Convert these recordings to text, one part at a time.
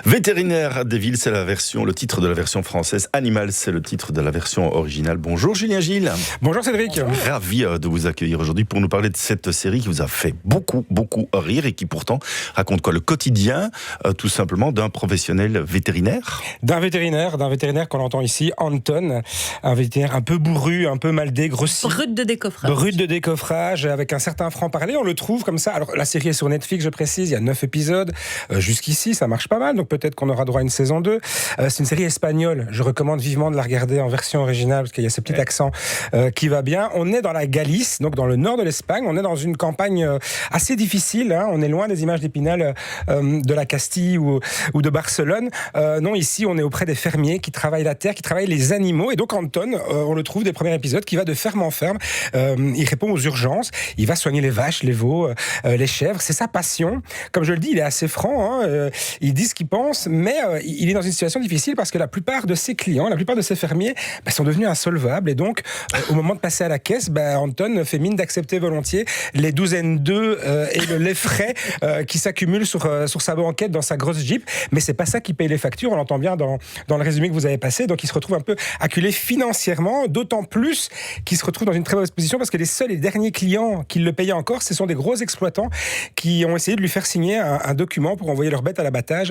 Vétérinaire des villes, c'est le titre de la version française. Animal, c'est le titre de la version originale. Bonjour Julien Gilles. Bonjour Cédric. Ravi de vous accueillir aujourd'hui pour nous parler de cette série qui vous a fait beaucoup rire et qui pourtant raconte quoi? Le quotidien, tout simplement, d'un professionnel vétérinaire. D'un vétérinaire qu'on entend ici, Anton. Un vétérinaire un peu bourru, un peu mal dégrossi. Brut de décoffrage, avec un certain franc-parler. On le trouve comme ça. Alors la série est sur Netflix, je précise. Il y a 9 épisodes. Jusqu'ici, ça marche pas mal. Donc peut-être qu'on aura droit à une saison 2. C'est une série espagnole. Je recommande vivement de la regarder en version originale parce qu'il y a ce petit accent qui va bien. On est dans la Galice, donc dans le nord de l'Espagne. On est dans une campagne assez difficile. On est loin des images d'Épinal de la Castille ou de Barcelone. Non, ici, on est auprès des fermiers qui travaillent la terre, qui travaillent les animaux. Et donc Anton, on le trouve des premiers épisodes, qui va de ferme en ferme. Il répond aux urgences. Il va soigner les vaches, les veaux, les chèvres. C'est sa passion. Comme je le dis, il est assez franc. Il dit ce qu'il pense, mais il est dans une situation difficile parce que la plupart de ses clients, la plupart de ses fermiers sont devenus insolvables. Et donc, au moment de passer à la caisse, Anton fait mine d'accepter volontiers les douzaines d'œufs et le lait frais qui s'accumulent sur sa banquette dans sa grosse Jeep. Mais c'est pas ça qui paye les factures. On l'entend bien dans le résumé que vous avez passé. Donc, il se retrouve un peu acculé financièrement, d'autant plus qu'il se retrouve dans une très mauvaise position parce que les seuls et derniers clients qui le payaient encore, ce sont des gros exploitants qui ont essayé de lui faire signer un document pour envoyer leurs bêtes à l'abattoir,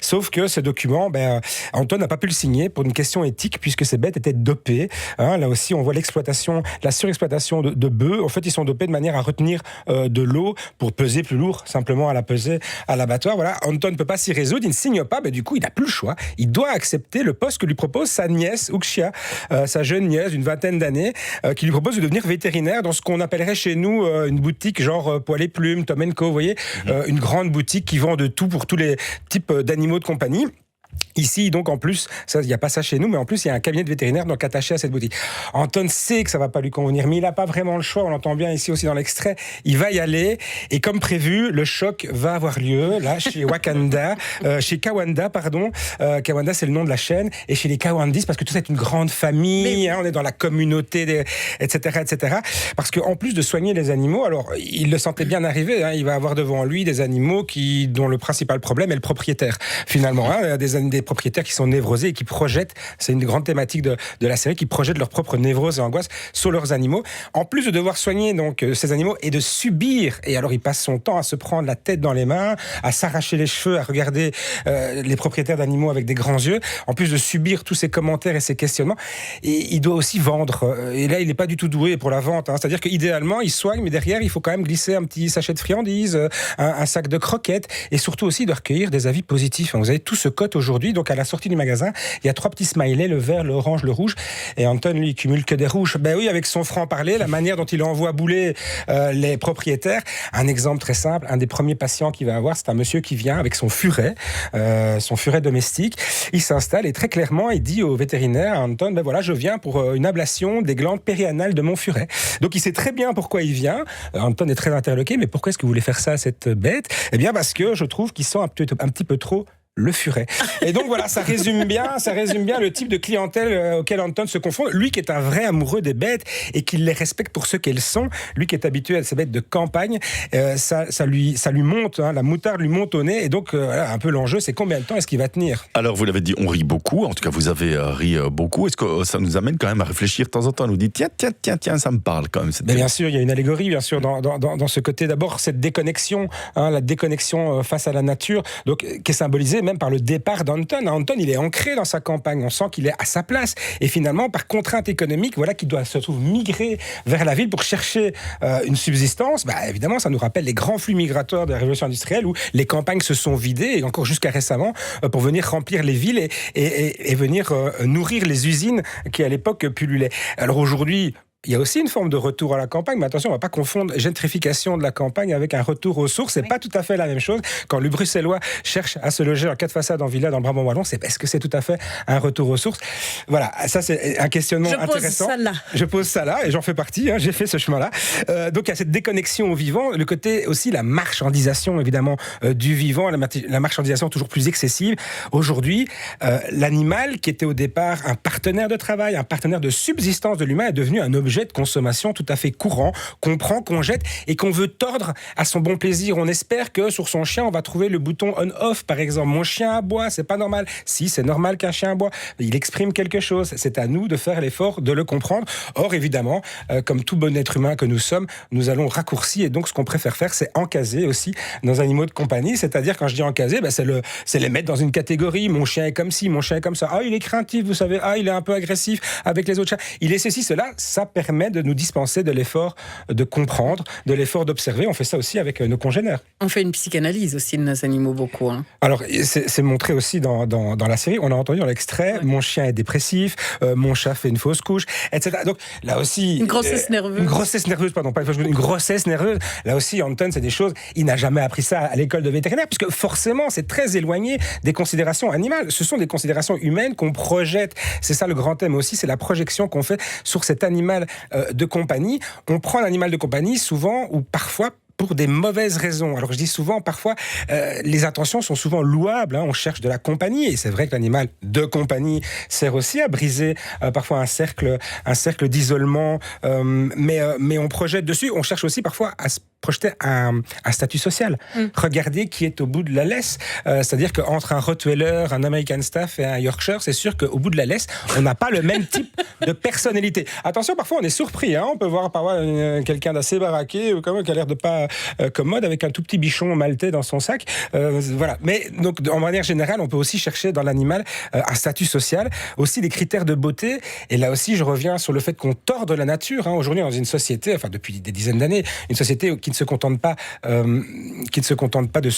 sauf que ce document, Anton n'a pas pu le signer pour une question éthique puisque ces bêtes étaient dopées. Là aussi, on voit la surexploitation de bœufs. En fait, ils sont dopés de manière à retenir de l'eau pour peser plus lourd, simplement à la peser à l'abattoir. Voilà, Anton ne peut pas s'y résoudre, il ne signe pas, du coup, il n'a plus le choix. Il doit accepter le poste que lui propose sa nièce, Uxia, sa jeune nièce d'une vingtaine d'années, qui lui propose de devenir vétérinaire dans ce qu'on appellerait chez nous une boutique genre Poil et Plumes, Tom & Co, vous voyez, une grande boutique qui vend de tout pour tous les types d'animaux de compagnie. Ici, donc, en plus, il n'y a pas ça chez nous, mais en plus, il y a un cabinet de vétérinaire donc attaché à cette boutique. Anton sait que ça ne va pas lui convenir, mais il n'a pas vraiment le choix. On l'entend bien ici aussi dans l'extrait. Il va y aller, et comme prévu, le choc va avoir lieu, là, chez chez Kawanda, pardon. Kawanda, c'est le nom de la chaîne, et chez les Kawandis, parce que tout ça est une grande famille, on est dans la communauté, etc., etc. Parce qu'en plus de soigner les animaux, alors, il le sentait bien arriver, il va avoir devant lui des animaux dont le principal problème est le propriétaire, finalement, des propriétaires qui sont névrosés et qui projettent, c'est une grande thématique de la série, qui projettent leur propre névrose et angoisse sur leurs animaux. En plus de devoir soigner donc ces animaux et de subir, et alors il passe son temps à se prendre la tête dans les mains, à s'arracher les cheveux, à regarder les propriétaires d'animaux avec des grands yeux, en plus de subir tous ces commentaires et ces questionnements, et il doit aussi vendre. Et là, il n'est pas du tout doué pour la vente. C'est-à-dire qu'idéalement, il soigne, mais derrière, il faut quand même glisser un petit sachet de friandises, un sac de croquettes, et surtout aussi de recueillir des avis positifs. Vous avez tout ce code aujourd'hui. Donc à la sortie du magasin, il y a 3 petits smileys, le vert, l'orange, le rouge. Et Anton, lui, il cumule que des rouges. Oui, avec son franc-parler, la manière dont il envoie bouler les propriétaires. Un exemple très simple, un des premiers patients qu'il va avoir, c'est un monsieur qui vient avec son furet domestique. Il s'installe et très clairement, il dit au vétérinaire, à Anton, voilà, je viens pour une ablation des glandes périanales de mon furet. Donc il sait très bien pourquoi il vient. Anton est très interloqué, mais pourquoi est-ce que vous voulez faire ça à cette bête? Eh bien parce que je trouve qu'il sent un petit peu trop le furet. Et donc voilà, ça résume bien le type de clientèle auquel Anton se confond. Lui qui est un vrai amoureux des bêtes et qui les respecte pour ce qu'elles sont. Lui qui est habitué à ces bêtes de campagne, ça lui monte, la moutarde lui monte au nez. Et donc un peu l'enjeu, c'est combien de temps est-ce qu'il va tenir? Alors vous l'avez dit, on rit beaucoup. En tout cas, vous avez ri beaucoup. Est-ce que ça nous amène quand même à réfléchir de temps en temps? On nous dit tiens, ça me parle quand même. Mais bien sûr, il y a une allégorie, bien sûr, dans ce côté. D'abord, cette déconnexion, la déconnexion face à la nature, donc qui est symbolisée même par le départ d'Anton. Anton, il est ancré dans sa campagne. On sent qu'il est à sa place. Et finalement, par contrainte économique, voilà qu'il doit se trouve migrer vers la ville pour chercher une subsistance. Évidemment, ça nous rappelle les grands flux migratoires de la révolution industrielle où les campagnes se sont vidées, et encore jusqu'à récemment, pour venir remplir les villes et venir nourrir les usines qui, à l'époque, pullulaient. Alors aujourd'hui, il y a aussi une forme de retour à la campagne, mais attention, on ne va pas confondre gentrification de la campagne avec un retour aux sources. C'est pas tout à fait la même chose. Quand le Bruxellois cherche à se loger en 4 façades en villa dans le Brabant wallon, est-ce que c'est tout à fait un retour aux sources? Voilà, ça c'est un questionnement intéressant. Je pose ça là, et j'en fais partie. J'ai fait ce chemin-là. Donc il y a cette déconnexion au vivant, le côté aussi la marchandisation évidemment du vivant, la marchandisation toujours plus excessive. Aujourd'hui, l'animal qui était au départ un partenaire de travail, un partenaire de subsistance de l'humain est devenu un objet objet de consommation tout à fait courant, qu'on prend, qu'on jette et qu'on veut tordre à son bon plaisir. On espère que sur son chien, on va trouver le bouton on-off, par exemple. Mon chien aboie, c'est pas normal. Si, c'est normal qu'un chien aboie. Il exprime quelque chose. C'est à nous de faire l'effort de le comprendre. Or, évidemment, comme tout bon être humain que nous sommes, nous allons raccourcir et donc ce qu'on préfère faire, c'est encaser aussi nos animaux de compagnie. C'est-à-dire, quand je dis encaser, c'est les mettre dans une catégorie. Mon chien est comme ci, mon chien est comme ça. Ah, il est craintif, vous savez. Ah, il est un peu agressif avec les autres chiens. Il est ceci, cela. Ça permet de nous dispenser de l'effort de comprendre, de l'effort d'observer. On fait ça aussi avec nos congénères. On fait une psychanalyse aussi de nos animaux beaucoup. Hein. Alors, c'est montré aussi dans la série. On a entendu dans l'extrait, ouais. Mon chien est dépressif, mon chat fait une fausse couche, etc. Donc, là aussi... Une grossesse nerveuse. Une grossesse nerveuse, pardon, pas une fausse couche, une grossesse nerveuse. Là aussi, Anton, c'est des choses... Il n'a jamais appris ça à l'école de vétérinaire, puisque forcément, c'est très éloigné des considérations animales. Ce sont des considérations humaines qu'on projette. C'est ça le grand thème aussi, c'est la projection qu'on fait sur cet animal de compagnie. On prend l'animal de compagnie souvent ou parfois pour des mauvaises raisons. Alors je dis souvent, parfois, les intentions sont souvent louables. On cherche de la compagnie, et c'est vrai que l'animal de compagnie sert aussi à briser parfois un cercle d'isolement. Mais on projette dessus. On cherche aussi parfois à se projeter un statut social. Regardez qui est au bout de la laisse. C'est-à-dire qu'entre un Rottweiler, un American Staff et un Yorkshire, c'est sûr qu'au bout de la laisse, on n'a pas le même type de personnalité. Attention, parfois on est surpris. On peut voir parfois quelqu'un d'assez baraqué ou quand même qui a l'air de pas commode avec un tout petit bichon maltais dans son sac. Voilà. Mais donc, en manière générale, on peut aussi chercher dans l'animal un statut social, aussi des critères de beauté. Et là aussi, je reviens sur le fait qu'on tord de la nature. Aujourd'hui, dans une société, enfin depuis des dizaines d'années, une société qui ne se contente pas de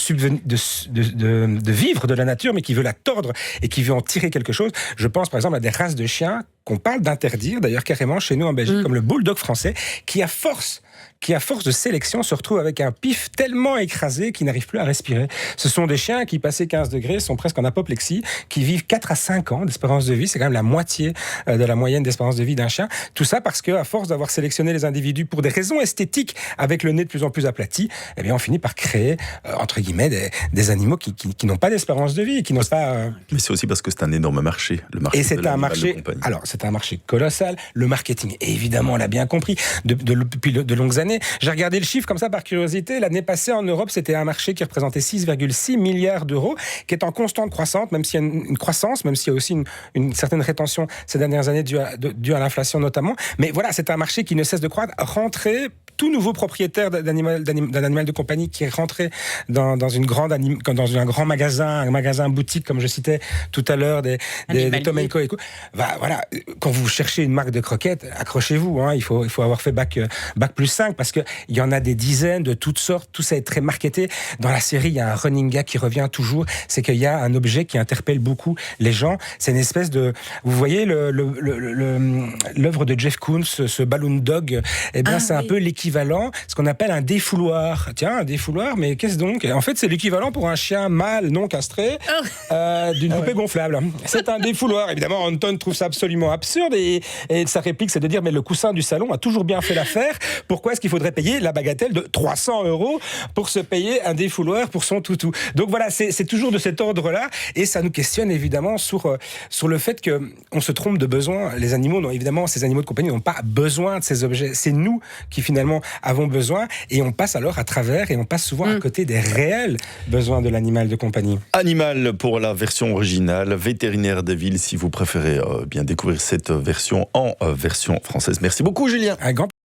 vivre de la nature, mais qui veut la tordre et qui veut en tirer quelque chose. Je pense par exemple à des races de chiens qu'on parle d'interdire, d'ailleurs carrément chez nous en Belgique, comme le bulldog français, qui à force de sélection se retrouve avec un pif tellement écrasé qu'il n'arrive plus à respirer. Ce sont des chiens qui, passés 15 degrés, sont presque en apoplexie, qui vivent 4 à 5 ans d'espérance de vie. C'est quand même la moitié de la moyenne d'espérance de vie d'un chien. Tout ça parce qu'à force d'avoir sélectionné les individus pour des raisons esthétiques, avec le nez de plus en plus aplati, eh bien on finit par créer, entre guillemets, des animaux qui n'ont pas d'espérance de vie, qui n'ont pas... Mais c'est aussi parce que c'est un énorme marché, le marché. Et c'est un marché... Alors, c'est un marché colossal. Le marketing, évidemment, on l'a bien compris, depuis de longues années. J'ai regardé le chiffre comme ça par curiosité. L'année passée en Europe, c'était un marché qui représentait 6,6 milliards d'euros, qui est en constante croissance, même s'il y a une croissance, même s'il y a aussi une certaine rétention ces dernières années due à l'inflation notamment. Mais voilà, c'est un marché qui ne cesse de croître. Rentrer tout nouveau propriétaire d'un animal de compagnie qui est rentré dans un grand magasin, un magasin boutique, comme je citais tout à l'heure, des Tom & Co. Et voilà, quand vous cherchez une marque de croquettes, accrochez-vous. Il faut avoir fait bac plus 5 parce qu'il y en a des dizaines de toutes sortes. Tout ça est très marketé. Dans la série, il y a un running gag qui revient toujours. C'est qu'il y a un objet qui interpelle beaucoup les gens. C'est une espèce de... Vous voyez l'œuvre de Jeff Koons, ce Balloon Dog. Eh bien, c'est un peu l'équivalent, ce qu'on appelle un défouloir. Tiens, un défouloir, mais qu'est-ce donc ? En fait, c'est l'équivalent pour un chien mâle non castré d'une poupée gonflable. C'est un défouloir. Évidemment, Anton trouve ça absolument absurde et sa réplique, c'est de dire, mais le coussin du salon a toujours bien fait l'affaire. Pourquoi est-ce qu'il faudrait payer la bagatelle de 300 € pour se payer un défouloir pour son toutou ? Donc voilà, c'est toujours de cet ordre-là et ça nous questionne évidemment sur le fait qu'on se trompe de besoin. Les animaux, évidemment, ces animaux de compagnie n'ont pas besoin de ces objets. C'est nous qui finalement avons besoin et on passe alors à travers et on passe souvent à côté des réels besoins de l'animal de compagnie. Animal pour la version originale, Vétérinaire des villes si vous préférez bien découvrir cette version en version française. Merci beaucoup Julien. Un grand plaisir.